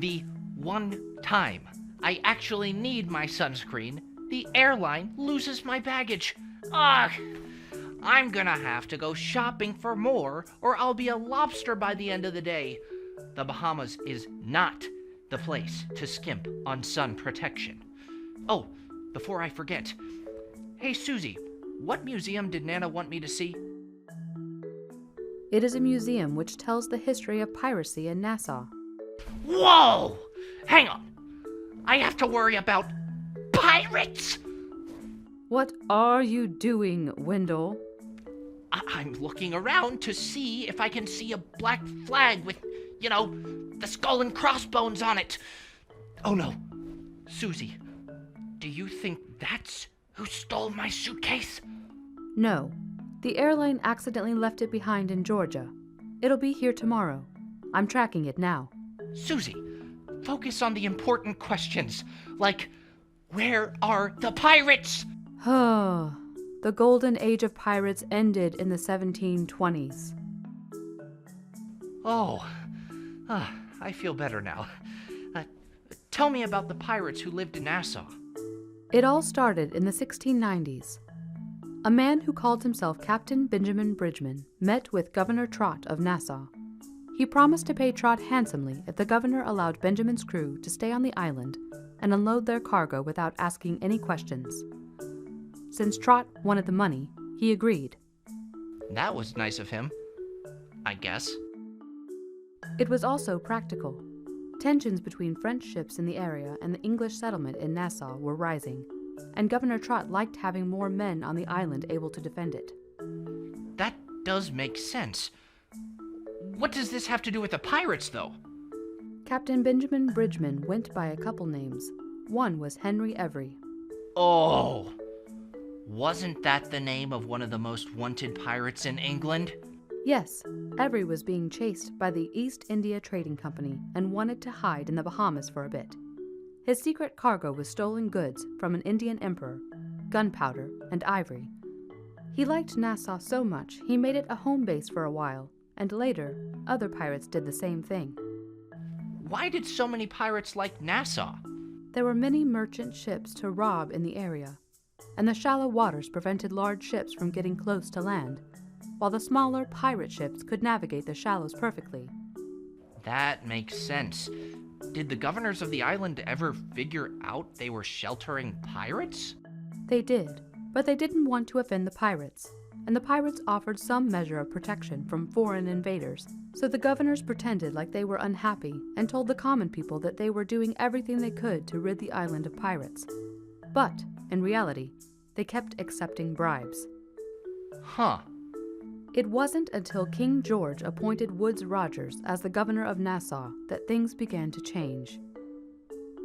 the one time I actually need my sunscreen, the airline loses my baggage. Ugh! I'm gonna have to go shopping for more, or I'll be a lobster by the end of the day. The Bahamas is not the place to skimp on sun protection. Oh, before I forget. Hey, Susie, what museum did Nana want me to see? It is a museum which tells the history of piracy in Nassau. Whoa! Hang on. I have to worry about pirates? What are you doing, Wendell? I'm looking around to see if I can see a black flag with, the skull and crossbones on it. Oh no. Susie, do you think that's who stole my suitcase? No. The airline accidentally left it behind in Georgia. It'll be here tomorrow. I'm tracking it now. Susie, focus on the important questions, like, where are the pirates? The golden age of pirates ended in the 1720s. Oh, I feel better now. Tell me about the pirates who lived in Nassau. It all started in the 1690s. A man who called himself Captain Benjamin Bridgman met with Governor Trott of Nassau. He promised to pay Trott handsomely if the governor allowed Benjamin's crew to stay on the island and unload their cargo without asking any questions. Since Trott wanted the money, he agreed. That was nice of him, I guess. It was also practical. Tensions between French ships in the area and the English settlement in Nassau were rising, and Governor Trott liked having more men on the island able to defend it. That does make sense. What does this have to do with the pirates, though? Captain Benjamin Bridgman went by a couple names. One was Henry Every. Oh! Wasn't that the name of one of the most wanted pirates in England? Yes, Every was being chased by the East India Trading Company and wanted to hide in the Bahamas for a bit. His secret cargo was stolen goods from an Indian emperor, gunpowder, and ivory. He liked Nassau so much he made it a home base for a while, and later, other pirates did the same thing. Why did so many pirates like Nassau? There were many merchant ships to rob in the area, and the shallow waters prevented large ships from getting close to land, while the smaller pirate ships could navigate the shallows perfectly. That makes sense. Did the governors of the island ever figure out they were sheltering pirates? They did, but they didn't want to offend the pirates, and the pirates offered some measure of protection from foreign invaders, so the governors pretended like they were unhappy and told the common people that they were doing everything they could to rid the island of pirates. But, in reality, they kept accepting bribes. Huh. It wasn't until King George appointed Woodes Rogers as the governor of Nassau that things began to change.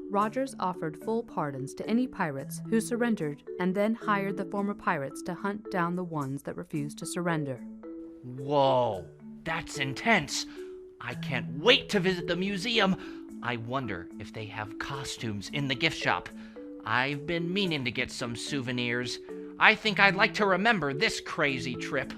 Rogers offered full pardons to any pirates who surrendered and then hired the former pirates to hunt down the ones that refused to surrender. Whoa, that's intense. I can't wait to visit the museum. I wonder if they have costumes in the gift shop. I've been meaning to get some souvenirs. I think I'd like to remember this crazy trip.